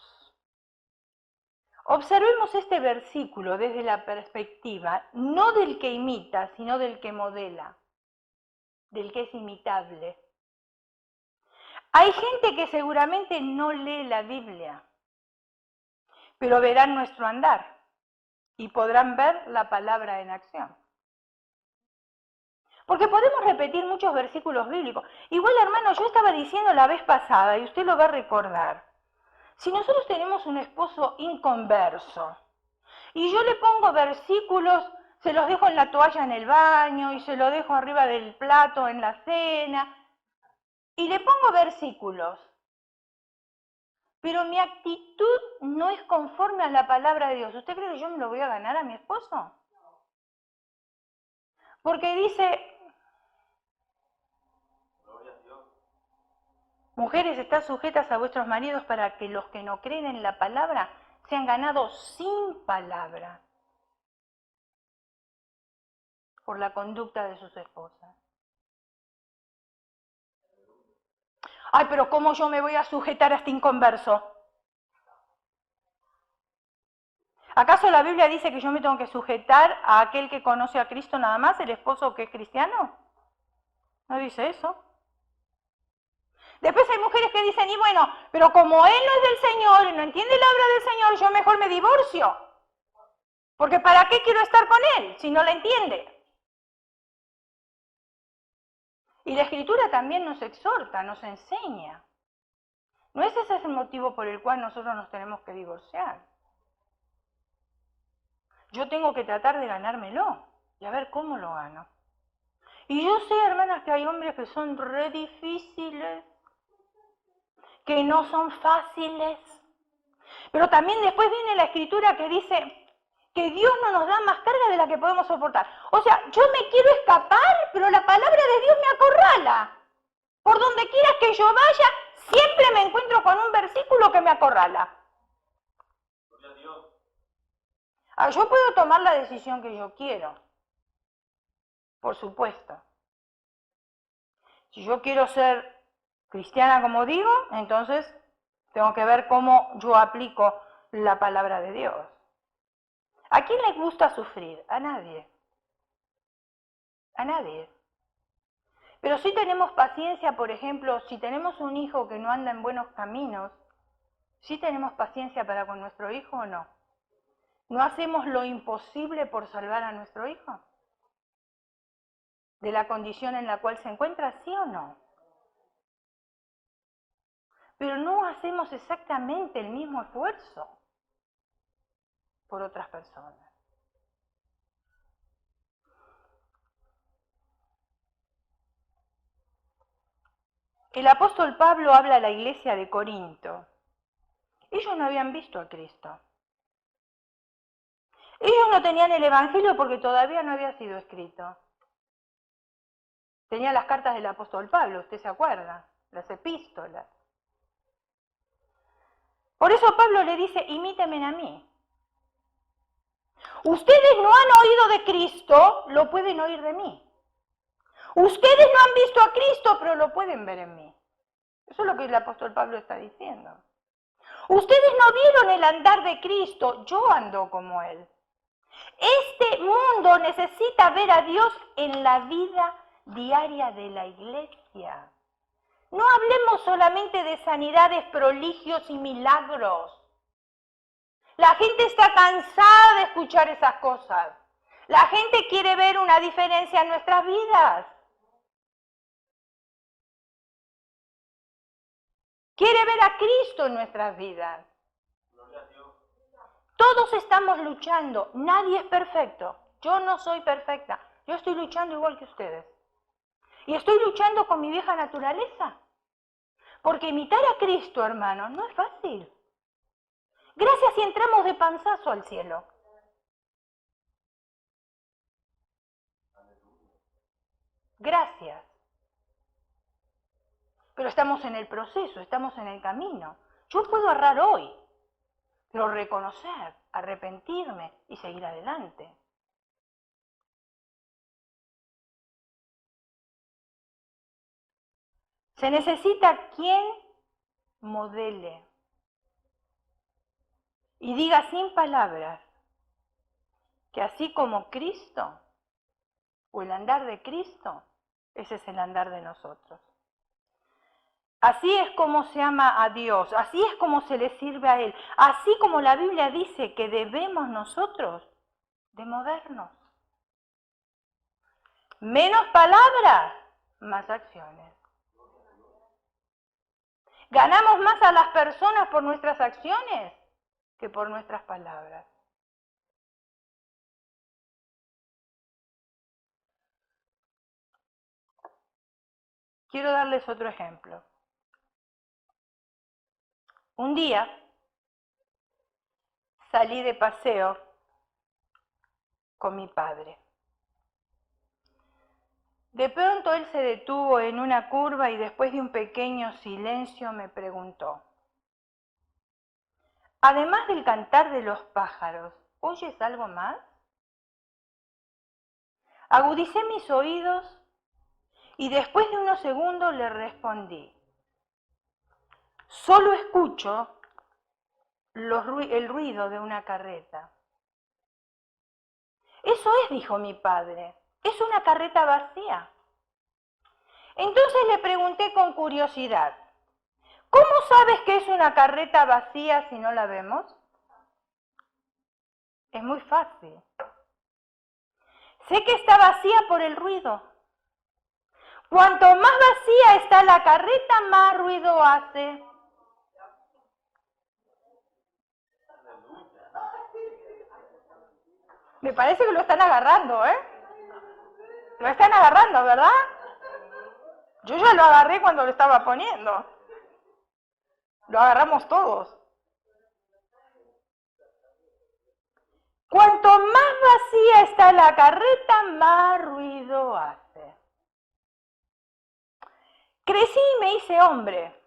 Observemos este versículo desde la perspectiva no del que imita, sino del que modela, del que es imitable. Hay gente que seguramente no lee la Biblia, pero verán nuestro andar y podrán ver la palabra en acción. Porque podemos repetir muchos versículos bíblicos. Igual, hermano, yo estaba diciendo la vez pasada, y usted lo va a recordar, si nosotros tenemos un esposo inconverso, y yo le pongo versículos, se los dejo en la toalla en el baño, y se los dejo arriba del plato en la cena, y le pongo versículos, pero mi actitud no es conforme a la palabra de Dios. ¿Usted cree que yo me lo voy a ganar a mi esposo? Porque dice, mujeres, estad sujetas a vuestros maridos para que los que no creen en la palabra sean ganados sin palabra por la conducta de sus esposas. Ay, pero ¿cómo yo me voy a sujetar a este inconverso? ¿Acaso la Biblia dice que yo me tengo que sujetar a aquel que conoce a Cristo nada más, el esposo que es cristiano? No dice eso. Después hay mujeres que dicen, y bueno, pero como él no es del Señor y no entiende la obra del Señor, yo mejor me divorcio. Porque ¿para qué quiero estar con él si no la entiende? Y la Escritura también nos exhorta, nos enseña. No es ese el motivo por el cual nosotros nos tenemos que divorciar. Yo tengo que tratar de ganármelo y a ver cómo lo gano. Y yo sé, hermanas, que hay hombres que son re difíciles, que no son fáciles. Pero también después viene la Escritura que dice que Dios no nos da más carga de la que podemos soportar. O sea, yo me quiero escapar, pero la palabra de Dios me acorrala. Por donde quieras que yo vaya, siempre me encuentro con un versículo que me acorrala. Yo puedo tomar la decisión que yo quiero, por supuesto. Si yo quiero ser cristiana, como digo, entonces tengo que ver cómo yo aplico la palabra de Dios. ¿A quién le gusta sufrir? A nadie. A nadie. Pero si tenemos paciencia, por ejemplo, si tenemos un hijo que no anda en buenos caminos, ¿sí tenemos paciencia para con nuestro hijo o no? ¿No hacemos lo imposible por salvar a nuestro hijo? ¿De la condición en la cual se encuentra, sí o no? Pero no hacemos exactamente el mismo esfuerzo por otras personas. El apóstol Pablo habla a la iglesia de Corinto. Ellos no habían visto a Cristo. Ellos no tenían el Evangelio porque todavía no había sido escrito. Tenían las cartas del apóstol Pablo, ¿usted se acuerda? Las epístolas. Por eso Pablo le dice, imítenme a mí. Ustedes no han oído de Cristo, lo pueden oír de mí. Ustedes no han visto a Cristo, pero lo pueden ver en mí. Eso es lo que el apóstol Pablo está diciendo. Ustedes no vieron el andar de Cristo, yo ando como Él. Este mundo necesita ver a Dios en la vida diaria de la iglesia. No hablemos solamente de sanidades, prodigios y milagros. La gente está cansada de escuchar esas cosas. La gente quiere ver una diferencia en nuestras vidas. Quiere ver a Cristo en nuestras vidas. Todos estamos luchando, nadie es perfecto. Yo no soy perfecta, yo estoy luchando igual que ustedes. Y estoy luchando con mi vieja naturaleza. Porque imitar a Cristo, hermanos, no es fácil. Gracias si entramos de panzazo al cielo. Gracias. Pero estamos en el proceso, estamos en el camino. Yo puedo errar hoy, pero reconocer, arrepentirme y seguir adelante. Se necesita quien modele y diga sin palabras que así como Cristo o el andar de Cristo, ese es el andar de nosotros. Así es como se ama a Dios, así es como se le sirve a Él, así como la Biblia dice que debemos nosotros de movernos. Menos palabras, más acciones. Ganamos más a las personas por nuestras acciones que por nuestras palabras. Quiero darles otro ejemplo. Un día salí de paseo con mi padre. De pronto él se detuvo en una curva y después de un pequeño silencio me preguntó, además del cantar de los pájaros, ¿oyes algo más? Agudicé mis oídos y después de unos segundos le respondí, Solo escucho el ruido de una carreta. Eso es, dijo mi padre, es una carreta vacía. Entonces le pregunté con curiosidad, ¿cómo sabes que es una carreta vacía si no la vemos? Es muy fácil. Sé que está vacía por el ruido. Cuanto más vacía está la carreta, más ruido hace. Me parece que lo están agarrando, ¿eh? Lo están agarrando, ¿verdad? Yo ya lo agarré cuando lo estaba poniendo. Lo agarramos todos. Cuanto más vacía está la carreta, más ruido hace. Crecí y me hice hombre.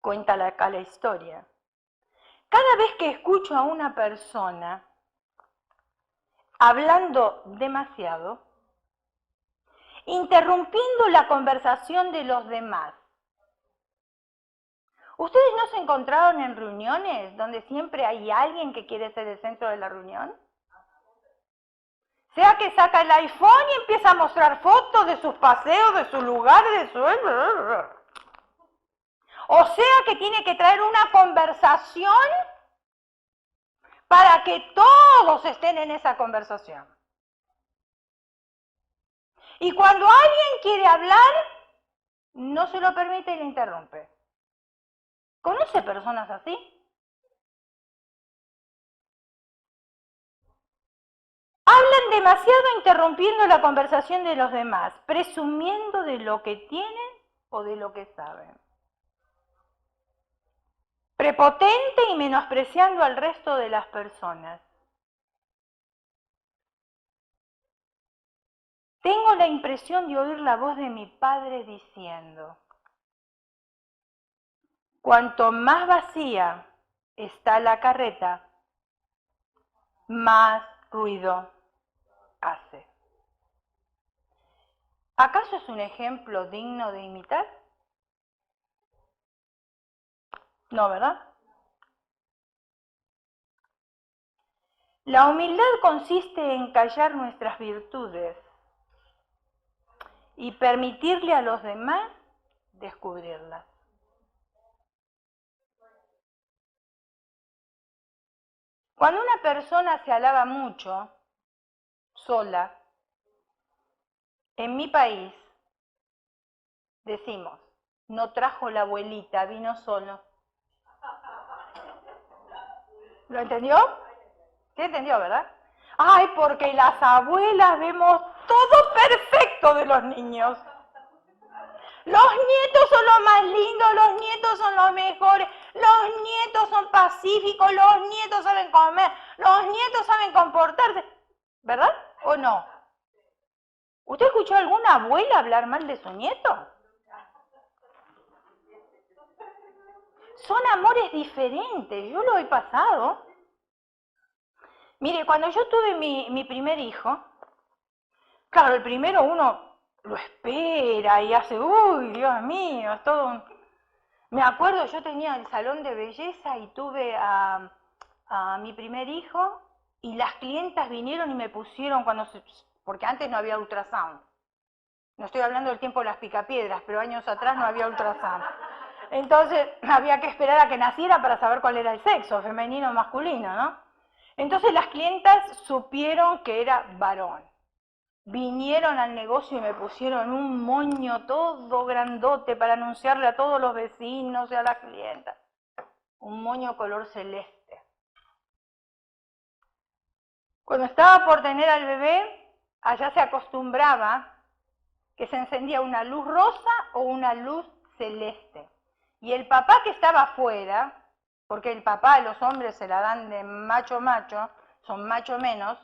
Cuenta acá la historia. Cada vez que escucho a una persona hablando demasiado, interrumpiendo la conversación de los demás. ¿Ustedes no se encontraron en reuniones donde siempre hay alguien que quiere ser el centro de la reunión? Sea que saca el iPhone y empieza a mostrar fotos de sus paseos, de sus lugares, de su... O sea que tiene que traer una conversación para que todos estén en esa conversación. Y cuando alguien quiere hablar, no se lo permite y le interrumpe. ¿Conoce personas así? Hablan demasiado interrumpiendo la conversación de los demás, presumiendo de lo que tienen o de lo que saben. Prepotente y menospreciando al resto de las personas. Tengo la impresión de oír la voz de mi padre diciendo, cuanto más vacía está la carreta, más ruido hace. ¿Acaso es un ejemplo digno de imitar? No, ¿verdad? La humildad consiste en callar nuestras virtudes y permitirle a los demás descubrirlas. Cuando una persona se alaba mucho, sola, en mi país, decimos, no trajo la abuelita, vino solo. ¿Lo entendió? ¿Sí entendió, verdad? Ay, porque las abuelas vemos todo perfecto de los niños. Los nietos son los más lindos, los nietos son los mejores, los nietos son pacíficos, los nietos saben comer, los nietos saben comportarse. ¿Verdad o no? ¿Usted escuchó a alguna abuela hablar mal de su nieto? Son amores diferentes, yo lo he pasado. Mire, cuando yo tuve mi primer hijo, claro, el primero uno lo espera y hace, uy, Dios mío, es todo un... Me acuerdo, yo tenía el salón de belleza y tuve a mi primer hijo y las clientas vinieron y me pusieron porque antes no había ultrasound. No estoy hablando del tiempo de las picapiedras, pero años atrás no había ultrasound. Entonces había que esperar a que naciera para saber cuál era el sexo, femenino o masculino, ¿no? Entonces las clientas supieron que era varón. Vinieron al negocio y me pusieron un moño todo grandote para anunciarle a todos los vecinos y a las clientas. Un moño color celeste. Cuando estaba por tener al bebé, allá se acostumbraba que se encendía una luz rosa o una luz celeste. Y el papá que estaba afuera, porque el papá y los hombres se la dan de macho macho, son macho menos,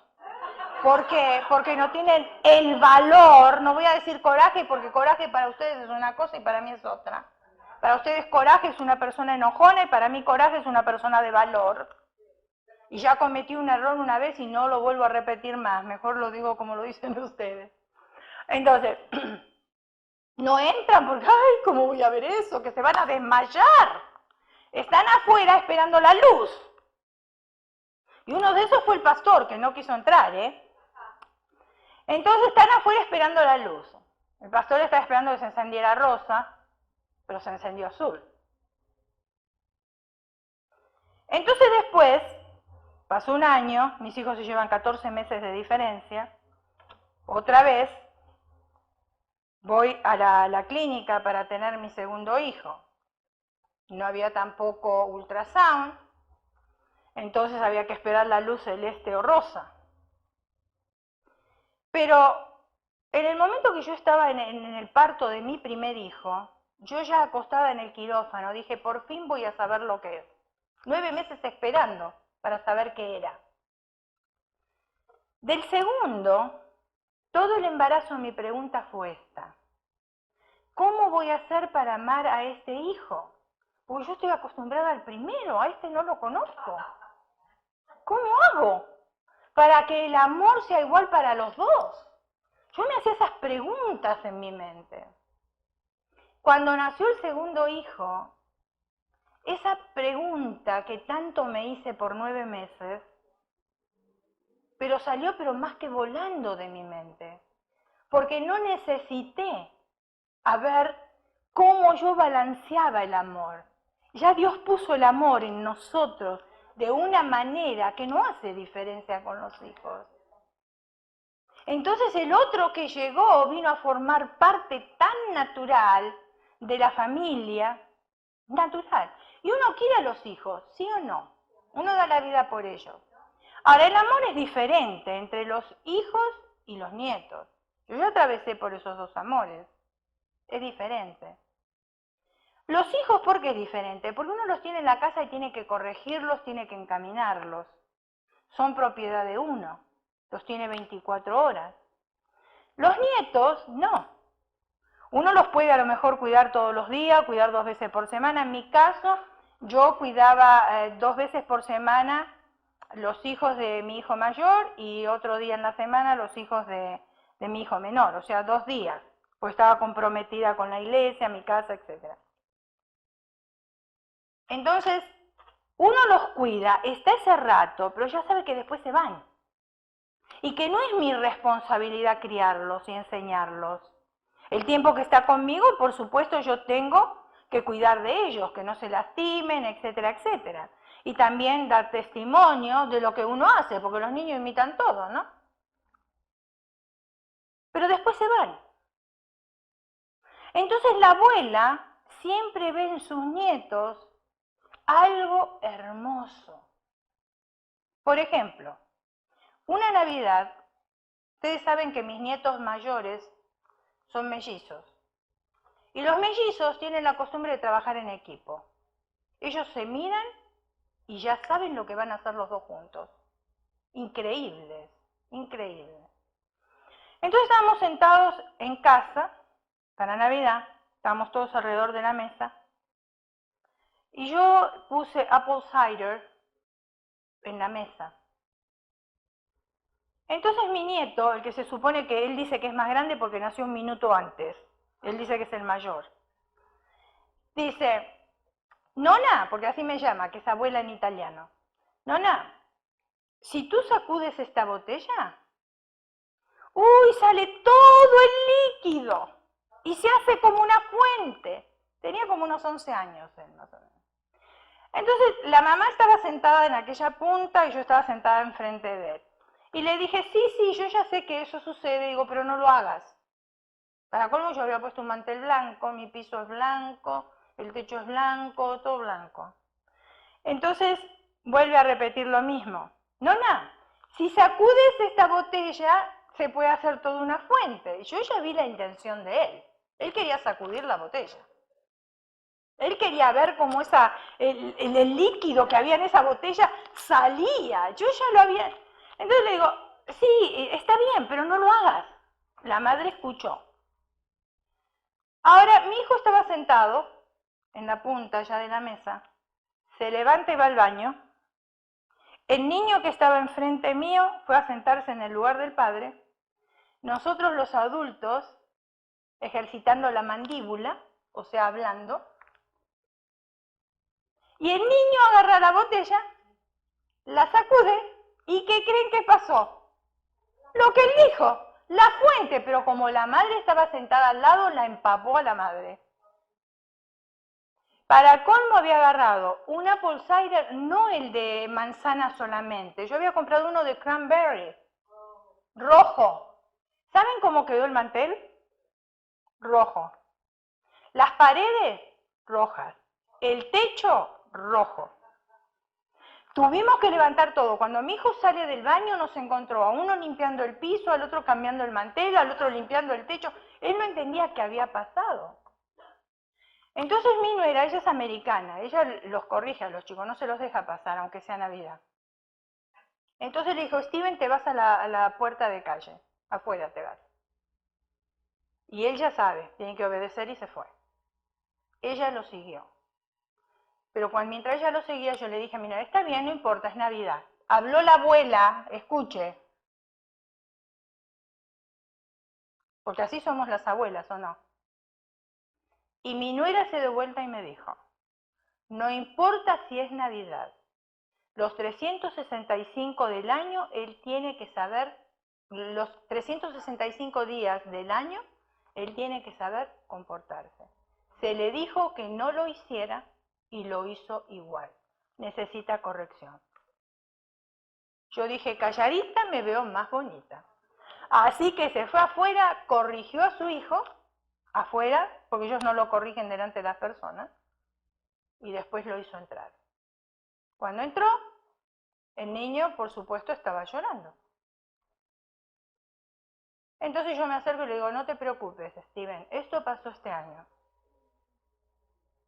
porque no tienen el valor, no voy a decir coraje, porque coraje para ustedes es una cosa y para mí es otra. Para ustedes coraje es una persona enojona y para mí coraje es una persona de valor. Y ya cometí un error una vez y no lo vuelvo a repetir más, mejor lo digo como lo dicen ustedes. Entonces, No entran porque, ay, ¿cómo voy a ver eso? Que se van a desmayar. Están afuera esperando la luz. Y uno de esos fue el pastor, que no quiso entrar, ¿eh? Entonces están afuera esperando la luz. El pastor estaba esperando que se encendiera rosa, pero se encendió azul. Entonces después, pasó un año, mis hijos se llevan 14 meses de diferencia, otra vez voy a la clínica para tener mi segundo hijo. No había tampoco ultrasound, entonces había que esperar la luz celeste o rosa. Pero en el momento que yo estaba en el parto de mi primer hijo, yo ya acostada en el quirófano, dije, por fin voy a saber lo que es. 9 meses esperando para saber qué era. Del segundo, todo el embarazo mi pregunta fue esta. ¿Cómo voy a hacer para amar a este hijo? Porque yo estoy acostumbrada al primero, a este no lo conozco. ¿Cómo hago para que el amor sea igual para los dos? Yo me hacía esas preguntas en mi mente. Cuando nació el segundo hijo, esa pregunta que tanto me hice por 9 meses, pero salió más que volando de mi mente, porque no necesité a ver cómo yo balanceaba el amor. Ya Dios puso el amor en nosotros de una manera que no hace diferencia con los hijos. Entonces el otro que llegó vino a formar parte tan natural de la familia, natural. Y uno quiere a los hijos, ¿sí o no? Uno da la vida por ellos. Ahora, el amor es diferente entre los hijos y los nietos. Yo ya atravesé por esos dos amores. Es diferente. Los hijos, ¿por qué es diferente? Porque uno los tiene en la casa y tiene que corregirlos, tiene que encaminarlos. Son propiedad de uno. Los tiene 24 horas. Los nietos, no. Uno los puede a lo mejor cuidar todos los días, cuidar 2 veces por semana. En mi caso, yo cuidaba 2 veces por semana los hijos de mi hijo mayor y otro día en la semana los hijos de mi hijo menor. O sea, 2 días, pues estaba comprometida con la iglesia, mi casa, etc. Entonces, uno los cuida, está ese rato, pero ya sabe que después se van. Y que no es mi responsabilidad criarlos y enseñarlos. El tiempo que está conmigo, por supuesto, yo tengo que cuidar de ellos, que no se lastimen, etcétera, etcétera. Y también dar testimonio de lo que uno hace, porque los niños imitan todo, ¿no? Pero después se van. Entonces la abuela siempre ve en sus nietos algo hermoso. Por ejemplo, una Navidad, ustedes saben que mis nietos mayores son mellizos. Y los mellizos tienen la costumbre de trabajar en equipo. Ellos se miran y ya saben lo que van a hacer los dos juntos. Increíbles, increíbles. Entonces estábamos sentados en casa para Navidad, estábamos todos alrededor de la mesa, y yo puse apple cider en la mesa. Entonces mi nieto, el que se supone que él dice que es más grande porque nació un minuto antes, él dice que es el mayor, dice, Nona, porque así me llama, que es abuela en italiano, Nona, si tú sacudes esta botella, ¡uy! Sale todo el líquido y se hace como una fuente. Tenía como unos 11 años él, más o menos. Entonces la mamá estaba sentada en aquella punta y yo estaba sentada enfrente de él. Y le dije, sí, yo ya sé que eso sucede, digo, pero no lo hagas. Para colmo yo había puesto un mantel blanco, mi piso es blanco, el techo es blanco, todo blanco. Entonces vuelve a repetir lo mismo. Nona, si sacudes esta botella, se puede hacer toda una fuente. Yo ya vi la intención de él. Él quería sacudir la botella. Él quería ver cómo el líquido que había en esa botella salía. Yo ya lo había... Entonces le digo, sí, está bien, pero no lo hagas. La madre escuchó. Ahora, mi hijo estaba sentado en la punta ya de la mesa. Se levanta y va al baño. El niño que estaba enfrente mío fue a sentarse en el lugar del padre. Nosotros los adultos ejercitando la mandíbula, o sea, hablando. Y el niño agarra la botella, la sacude, ¿y qué creen que pasó? Lo que él dijo, la fuente, pero como la madre estaba sentada al lado, la empapó a la madre. Para colmo había agarrado un apple cider, no el de manzana solamente, yo había comprado uno de cranberry, rojo. ¿Saben cómo quedó el mantel? Rojo. Las paredes, rojas. El techo, rojo. Tuvimos que levantar todo. Cuando mi hijo sale del baño nos encontró a uno limpiando el piso, al otro cambiando el mantel, al otro limpiando el techo. Él no entendía qué había pasado. Entonces mi nuera, ella es americana, ella los corrige a los chicos, no se los deja pasar, aunque sea Navidad. Entonces le dijo, Steven, te vas a la puerta de calle, afuera te vas. Y él ya sabe, tiene que obedecer y se fue. Ella lo siguió. Pero mientras ella lo seguía, yo le dije, mira, está bien, no importa, es Navidad. Habló la abuela, escuche. Porque así somos las abuelas, ¿o no? Y mi nuera se dio vuelta y me dijo, no importa si es Navidad, los 365 del año, él tiene que saber, los 365 días del año, él tiene que saber comportarse. Se le dijo que no lo hiciera y lo hizo igual. Necesita corrección. Yo dije, calladita me veo más bonita. Así que se fue afuera, corrigió a su hijo, afuera, porque ellos no lo corrigen delante de las personas, y después lo hizo entrar. Cuando entró, el niño, por supuesto, estaba llorando. Entonces yo me acerco y le digo, no te preocupes, Steven, esto pasó este año.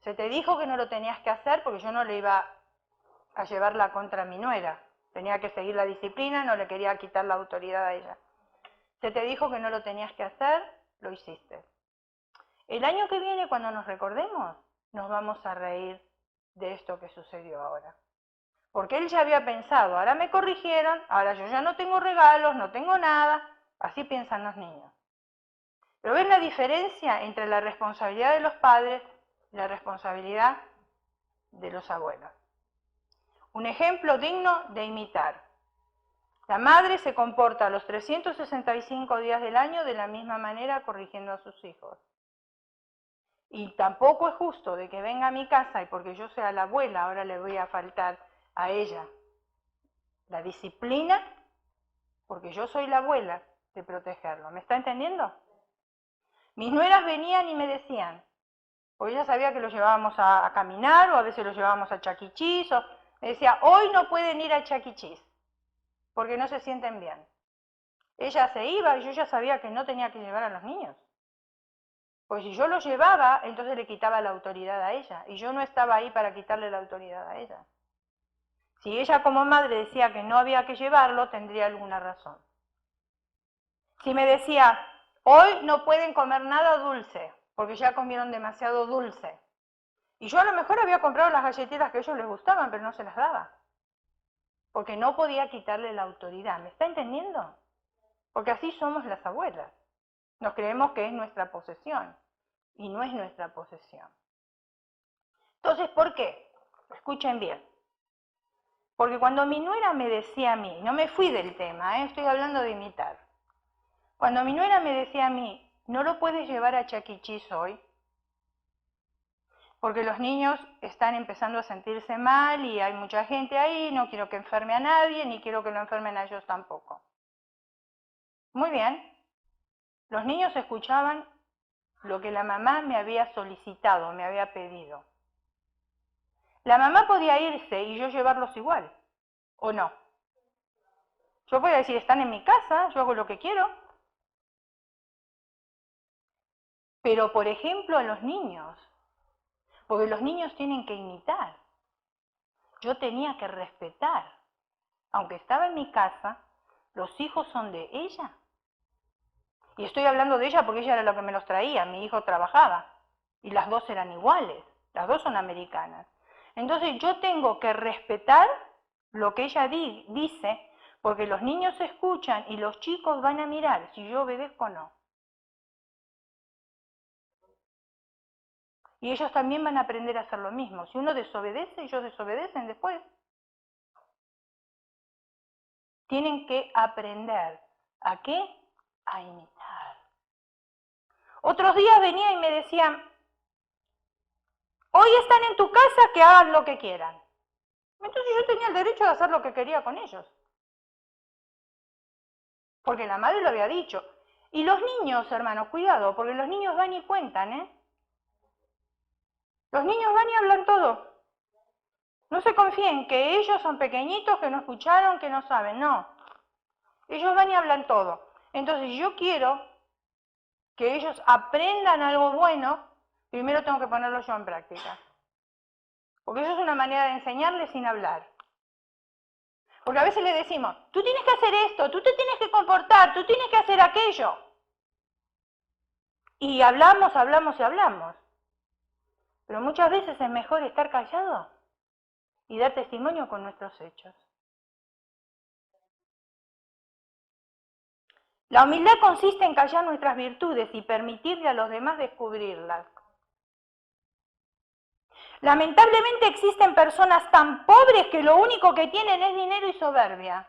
Se te dijo que no lo tenías que hacer porque yo no le iba a llevarla contra mi nuera. Tenía que seguir la disciplina, no le quería quitar la autoridad a ella. Se te dijo que no lo tenías que hacer, lo hiciste. El año que viene, cuando nos recordemos, nos vamos a reír de esto que sucedió ahora. Porque él ya había pensado, ahora me corrigieron, ahora yo ya no tengo regalos, no tengo nada. Así piensan los niños. Pero ven la diferencia entre la responsabilidad de los padres y la responsabilidad de los abuelos. Un ejemplo digno de imitar. La madre se comporta los 365 días del año de la misma manera corrigiendo a sus hijos. Y tampoco es justo de que venga a mi casa y porque yo sea la abuela ahora le voy a faltar a ella la disciplina, porque yo soy la abuela, de protegerlo. ¿Me está entendiendo? Mis nueras venían y me decían, porque ella sabía que lo llevábamos a caminar o a veces lo llevábamos a Chuck E. Cheese, o me decía, hoy no pueden ir a Chuck E. Cheese porque no se sienten bien. Ella se iba y yo ya sabía que no tenía que llevar a los niños. Pues si yo lo llevaba, entonces le quitaba la autoridad a ella. Y yo no estaba ahí para quitarle la autoridad a ella. Si ella como madre decía que no había que llevarlo, tendría alguna razón. Si me decía, hoy no pueden comer nada dulce, porque ya comieron demasiado dulce. Y yo a lo mejor había comprado las galletitas que a ellos les gustaban, pero no se las daba. Porque no podía quitarle la autoridad. ¿Me está entendiendo? Porque así somos las abuelas. Nos creemos que es nuestra posesión. Y no es nuestra posesión. Entonces, ¿por qué? Escuchen bien. Porque cuando mi nuera me decía a mí, no me fui del tema, estoy hablando de imitar. Cuando mi nuera me decía a mí, no lo puedes llevar a Chuck E. Cheese hoy, porque los niños están empezando a sentirse mal y hay mucha gente ahí, no quiero que enferme a nadie, ni quiero que lo enfermen a ellos tampoco. Muy bien. Los niños escuchaban lo que la mamá me había solicitado, me había pedido. La mamá podía irse y yo llevarlos igual, ¿o no? Yo podía decir, están en mi casa, yo hago lo que quiero. Pero, por ejemplo, a los niños, porque los niños tienen que imitar. Yo tenía que respetar. Aunque estaba en mi casa, los hijos son de ella. Y estoy hablando de ella porque ella era la que me los traía, mi hijo trabajaba. Y las dos eran iguales, las dos son americanas. Entonces yo tengo que respetar lo que ella dice, porque los niños escuchan y los chicos van a mirar si yo obedezco o no. Y ellos también van a aprender a hacer lo mismo. Si uno desobedece, ellos desobedecen después. Tienen que aprender. ¿A qué? A imitar. Otros días venía y me decían, hoy están en tu casa, que hagan lo que quieran. Entonces yo tenía el derecho de hacer lo que quería con ellos. Porque la madre lo había dicho. Y los niños, hermanos, cuidado, porque los niños van y cuentan, ¿eh? Los niños van y hablan todo. No se confíen que ellos son pequeñitos, que no escucharon, que no saben, no. Ellos van y hablan todo. Entonces yo quiero que ellos aprendan algo bueno, primero tengo que ponerlo yo en práctica. Porque eso es una manera de enseñarles sin hablar. Porque a veces le decimos, tú tienes que hacer esto, tú te tienes que comportar, tú tienes que hacer aquello. Y hablamos, hablamos y hablamos. Pero muchas veces es mejor estar callado y dar testimonio con nuestros hechos. La humildad consiste en callar nuestras virtudes y permitirle a los demás descubrirlas. Lamentablemente existen personas tan pobres que lo único que tienen es dinero y soberbia.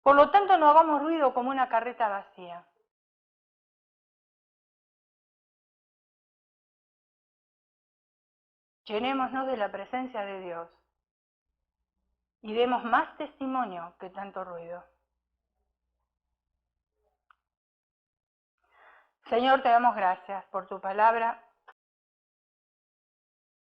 Por lo tanto, no hagamos ruido como una carreta vacía. Llenémonos de la presencia de Dios y demos más testimonio que tanto ruido. Señor, te damos gracias por tu palabra.